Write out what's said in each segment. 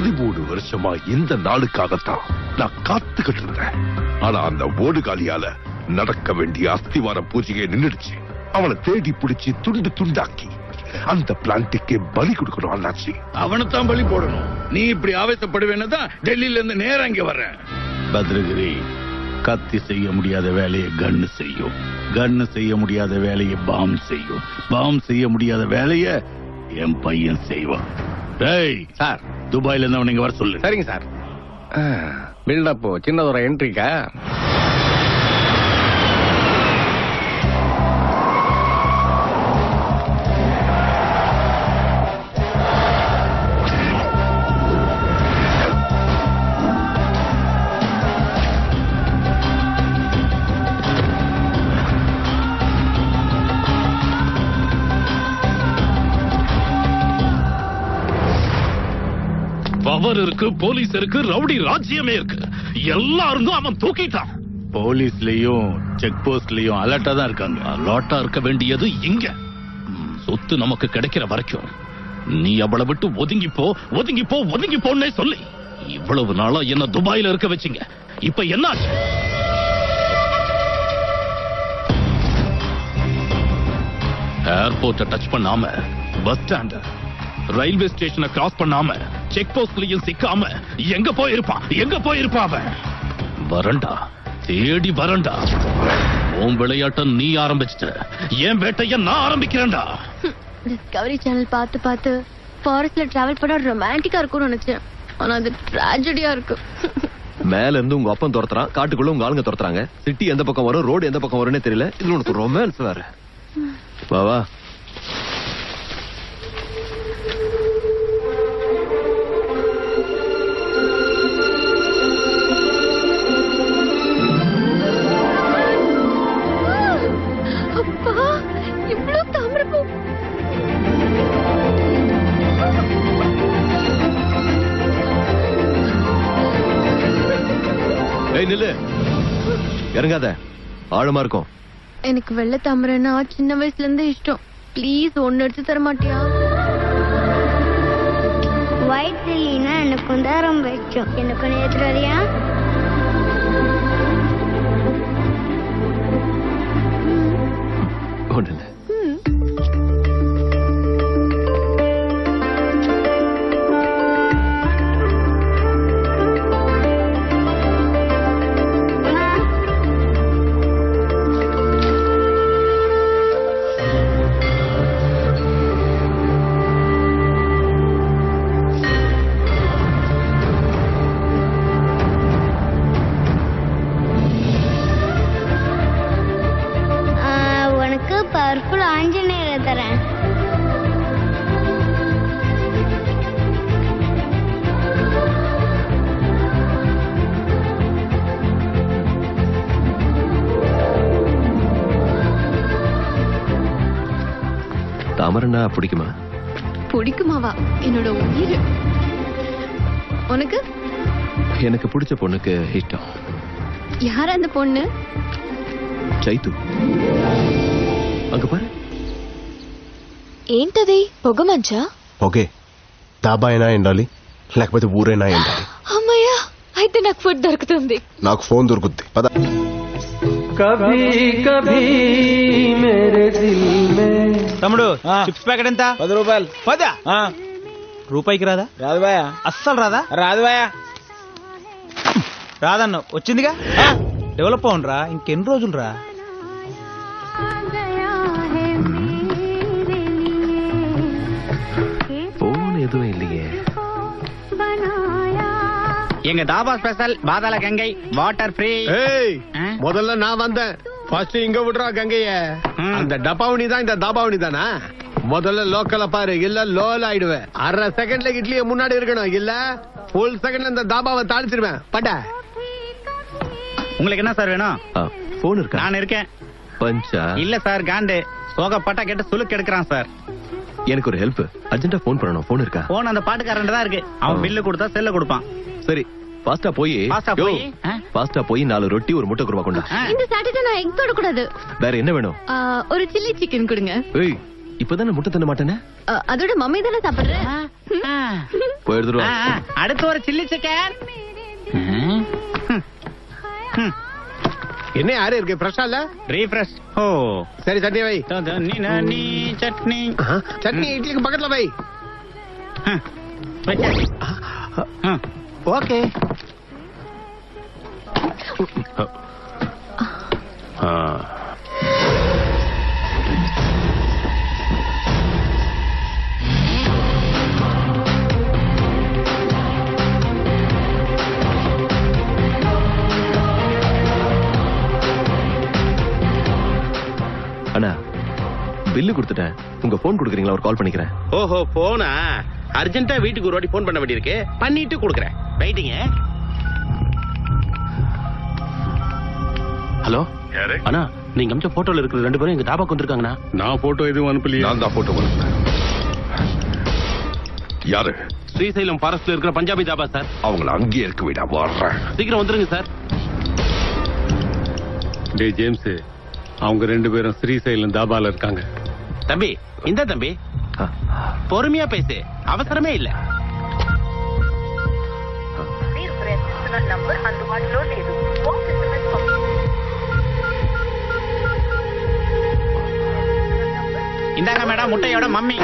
13 வருஷமா இந்த நாளுக்காகத்தான் நான் காத்துக்கிட்டு இருந்தேன். ஆனா அந்த ஓடுகாலியால நடக்க வேண்டிய அஸ்திவார பூஜையை நின்றுடுச்சு. அவனை தேடி பிடிச்சி துண்டு துண்டாக்கி அந்த பிளான்ட்டுக்கே பலி கொடுக்கணும் அண்ணாச்சி. அவனைத்தான் பலி போடணும். நீ இப்படி ஆவேசப்படுவேன்னு டெல்லியில இருந்து நேரம் இங்க வர்றேன். பத்ரகிரி, கத்தி செய்ய முடியாத வேலையை கன்னு செய்யும், கன்னு செய்ய முடியாத வேலையை பாம் செய்யும், பாம் செய்ய முடியாத வேலையை என் பையன் செய்வான். டேய் சார், துபாயில இருந்து அவன் இங்க வர சொல்லு. சரிங்க சார். பில்டப் சின்னதொரு என்ட்ரிக்கா? பவர் இருக்கு, போலீஸ் இருக்கு, ரவுடி ராஜ்யமே இருக்கு. எல்லாரும் அவன் தூக்கிட்டான். போலீஸ்லயும் செக் போஸ்ட்லயும் அலர்ட்டா தான் இருக்காங்க. அலர்ட்டா இருக்க வேண்டியது இங்க. சொத்து நமக்கு கிடைக்கிற வரைக்கும் நீ அவளை விட்டு ஒதுங்கிப்போ ஒதுங்கிப்போ ஒதுங்கிப்போன்னே சொல்லி இவ்வளவு நாளா என்ன துபாயில இருக்க வச்சிங்க. இப்ப என்னாச்சு? ஏர்போர்ட்டை டச் பண்ணாம, பஸ் ஸ்டாண்ட், ரயில்வே ஸ்டேஷனை கிராஸ் பண்ணாம, செக் போஸ்ட்லயும் சிக்காம எங்க போயிருப்பான்? எங்க போயிருப்பான் அவன்? வரண்டா, தேடி வரண்டா. உன் விளையாட்ட நீ ஆரம்பிச்சிட்ட, என் வேட்டைய நான் ஆரம்பிக்கிறேன்டா. டிஸ்கவரி சேனல் பார்த்து பார்த்து ஃபாரஸ்ட்ல டிராவல் பண்ண ரொமான்டிக்கா இருக்கும்னு நினைச்சேன். ஆனா அது டிராஜடியா இருக்கு. மேல இருந்து உங்க அப்பன் துரத்துறான், காட்டுக்குள்ள உங்க ஆளுங்க துரத்துறாங்க. சிட்டி எந்த பக்கம் வரும், ரோடு எந்த பக்கம் வரும்னே தெரியல. இதுல உனக்கு ரொமான்ஸ் வேற. வா வா. நில்லு, இறங்காத, ஆழமா இருக்கும். எனக்கு வெள்ளை தாமரைன்னா சின்ன வயசுல இருந்தே இஷ்டம். ப்ளீஸ் ஒன்னு எடுத்து தர மாட்டியா? ஒயிட் லில்லினா எனக்கு தான் ரொம்ப இஷ்டம். எனக்கு ஒன்று எடுத்து வரியா? ஒண்ணு இல்ல. பவர்ஃபுல் ஆஞ்சநேயரை தரேன். தாமரன்னா பிடிக்குமா? பிடிக்குமாவா? என்னோட உயிர். உனக்கு? எனக்கு பிடிச்ச பொண்ணுக்கு இஷ்டம். யார் அந்த பொண்ணு? చైతు. అங்க పారు. ఏంటది? పొగ మంచా? పొగే. డాబా అయినా ఎండాలి, లేకపోతే ఊరైనా ఎండాలి. అమ్మయ్యా, అయితే నాకు ఫుడ్ దొరుకుతుంది. నాకు ఫోన్ దొరుకుద్ది. పద. కభీ కభీ మేరే దిల్ మే. తమ్ముడు, చిప్స్ ప్యాకెట్ ఎంత? 10 రూపాయలు. 10? రూపాయికి రాదా? రాదు బాయా. అస్సలు రాదా? రాదు బాయా. రాదన్న వచ్చిందిగా. డెవలప్ అవునరా, ఇంకెన్ని రోజులు రా. போன் எதுவும் இல்லையே. எங்க தாபா ஸ்பெஷல் பாதாள கங்கை, வாட்டர் ஃப்ரீ. முதல்ல நான் வந்தேன். ஃபர்ஸ்ட் இங்க விடுறா கங்கைய. அந்த டப்பாவணி தான் இந்த தாபாவணி தானா? முதல்ல லோக்கல பாரு, இல்ல லோல ஆயிடுவேன். அரை செகண்ட்ல இட்லிய முன்னாடி இருக்கணும், இல்ல ஃபுல் செகண்ட்ல இந்த தாபாவை தாளிச்சிருவேன். பட்ட உங்களுக்கு என்ன சார் வேணும்? போன் இருக்கா? நான் இருக்கேன். பஞ்சா? இல்ல சார், காண்டு சோகப்பட்டா கேட்டு சுலுக்கு எடுக்கிறான் சார். எனக்கு ஒரு ஹெல்ப், அர்ஜென்ட்டா போன் பண்ணணும். போன் இருக்கா? போன் அந்த பாட்டுக்காரன் தான் இருக்கு. அவன் பில்லு கொடுத்தா செல்ல கொடுப்பான். சரி, பாஸ்டா போய் 4 ரொட்டி, ஒரு முட்டை குருமா கொண்டா. இந்த சாட்டர்டே நான் எக் தொட கூடாது. வேற என்ன வேணும்? ஒரு சில்லி சிக்கன் கொடுங்க. ஏய், இப்பதானே முட்டை தண்ண மாட்டேனே. அதோட மம்மி தானே சாப்பிடுறேன். போய் எடுத்துருவா. அடுத்து ஒரு சில்லி சிக்கன். என்ன யாரு இருக்கு? ஃப்ரெஷ்ஷா இல்ல? ரீஃப்ரெஷ். ஓ சரி சட்னி வை. நீ சட்னி. சட்னி இட்லிக்கு பக்கத்துல வை. ஓகே. அண்ணா பில்லு கொடுத்துட்டேன். உங்க போன் கொடுக்குறீங்களா? ஒரு கால் பண்ணிக்கிறேன். ஓஹோ போனா அர்ஜென்ட்டா வீட்டுக்கு ஒரு வாட்டி போன் பண்ண வேண்டியிருக்கு. பண்ணிட்டு கொடுக்குறேன். வெயிட்டிங்க. ஹலோ அண்ணா, நீங்க அமிச்ச போட்டோல இருக்கிற 2 பேரும் எங்க தாபாக்கு வந்திருக்காங்கண்ணா. நான் போட்டோ எதுவும் அனுப்பலையே. நான் தான் போட்டோ அனுப்புறேன். யாரு? ஸ்ரீசைலம் ஃபாரஸ்ட்ல இருக்கிற பஞ்சாபி தாபா சார். அவங்கள அங்கேயே இருக்க விட வர்றேன். சீக்கிரம் வந்துருங்க சார். டேய் ஜேம்ஸ், அவங்க 2 பேரும் ஸ்ரீசைலம் தாபால இருக்காங்க. தம்பி இந்த தம்பி பொறுமையா பேசு, அவசரமே இல்ல. இந்தாங்க மேடம் முட்டையோட mummy.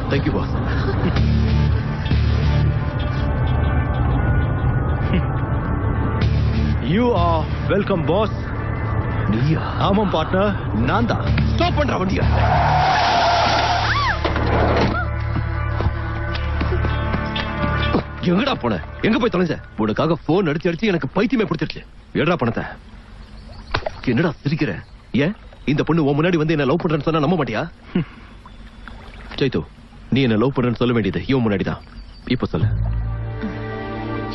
Thank you boss. You are welcome boss. நீயா? ஆமாம் பார்ட்னர், நான் தான். ஸ்டாப் பண்ற வண்டியா. எங்கடா போன? எங்க போய் தொலைஞ்ச? உனக்காக போன் அடிச்சு அடிச்சு எனக்கு பைத்தியமே பிடிச்சிருச்சு. ஏடா பணத்தை? என்னடா சிரிக்கிற? ஏன் இந்த பொண்ணு உன் முன்னாடி வந்து என்ன லவ் பண்றேன்னு சொன்னா நம்ப மாட்டியா? சைத்து, நீ என்ன லவ் பண்றேன்னு சொல்ல வேண்டியது இவன் முன்னாடிதான். இப்ப சொல்லு,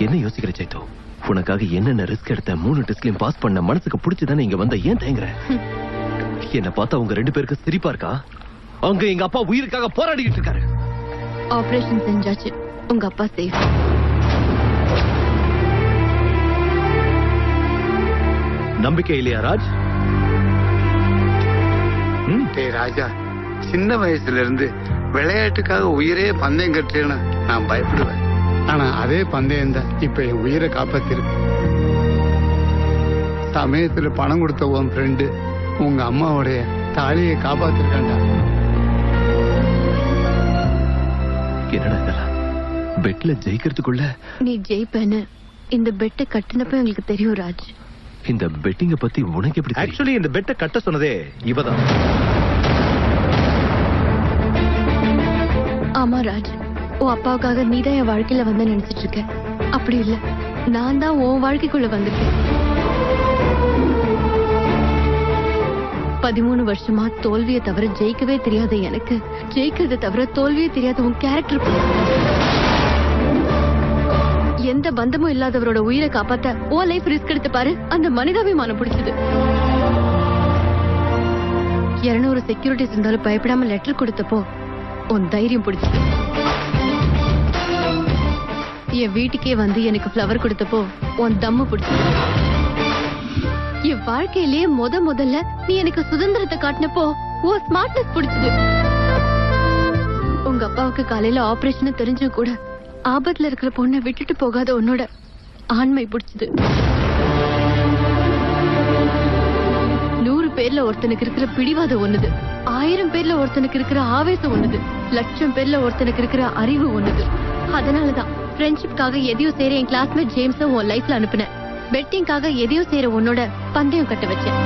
என்ன யோசிக்கிற சைத்து? உனக்காக என்னென்ன ரிஸ்க் எடுத்த, 3 டெஸ்ட்லயும் பாஸ் பண்ண, மனசுக்கு பிடிச்சதானே இங்க வந்த. ஏன் தேங்குற? என்ன பார்த்தா உங்க 2 பேருக்கு சிரிப்பா இருக்கா? அங்க எங்க அப்பா உயிருக்காக போராடிக்கிட்டு இருக்காரு. ஆபரேஷன் செஞ்சாச்சு, உங்க அப்பா சேஃப். நம்பிக்கை இல்லையா ராஜ்? டேய் ராஜா, சின்ன வயசுல இருந்து விளையாட்டுக்காக உயிரே பந்தயம் கட்டுறேன்னு நான் பயப்படுவேன். ஆனா அதே பந்தயம் தான் இப்ப என் உயிரை காப்பாத்திருக்கு. சமயத்துல பணம் கொடுத்த உன் ஃப்ரெண்டு உங்க அம்மாவுடைய தாலியை காப்பாத்திருக்காண்டா. என்னடா இதெல்லாம்? பெட்ல ஜெயிக்கிறதுக்குள்ள நீ ஜெயிப்பேன்னு இந்த பெட்டை கட்டினப்ப எங்களுக்கு தெரியும் ராஜ். இந்த பெட்டிங்க பத்தி உனக்கு எப்படி? ஆக்சுவலி இந்த பெட்டை கட்ட சொன்னதே இவதான். ஆமா ராஜ், உன் அப்பாவுக்காக நீதான் என் வாழ்க்கையில வந்து நினைச்சிட்டு இருக்க. அப்படி இல்ல, நான் தான் உன் வாழ்க்கைக்குள்ள வந்திருக்கேன். 13 வருஷமா தோல்வியை தவிர ஜெயிக்கவே தெரியாத எனக்கு, ஜெயிக்கிறத தவிர தோல்வியே தெரியாத உன் கேரக்டர். எந்த பந்தமும் இல்லாதவரோட உயிரை காப்பாத்த உன் லைஃப் ரிஸ்க் எடுத்து பாரு. அந்த மனிதாபிமானம் பிடிச்சது. 200 செக்யூரிட்டிஸ் இருந்தாலும் பயப்படாம லெட்டர் கொடுத்தப்போ உன் தைரியம் பிடிச்சது. என் வீட்டுக்கே வந்து எனக்கு ஃப்ளவர் கொடுத்தப்போ உன் தம்மு பிடிச்சது. என் வாழ்க்கையிலேயே முதல்ல நீ எனக்கு சுதந்திரத்தை காட்டினப்போ உன் ஸ்மார்ட்னஸ் பிடிச்சது. உங்க அப்பாவுக்கு காலையில ஆபரேஷன் தெரிஞ்சும் கூட ஆபத்துல இருக்கிற பொண்ணை விட்டுட்டு போகாத உன்னோட ஆண்மை பிடிச்சது. 100 பேர்ல ஒருத்தனுக்கு இருக்கிற பிடிவாதம் ஒண்ணுது, 1000 பேர்ல ஒருத்தனுக்கு இருக்கிற ஆவேசம் ஒண்ணுது, 1,00,000 பேர்ல ஒருத்தனுக்கு இருக்கிற அறிவு ஒண்ணுது. அதனாலதான் ஃப்ரெண்ட்ஷிப்காக எதையோ செய்யற என் கிளாஸ்மேட் ஜேம்ஸ உன் லைஃப்ல அனுப்புனேன். பெட்டிங்காக எதையோ செய்யற உன்னோட பந்தயம் கட்ட வச்சேன்.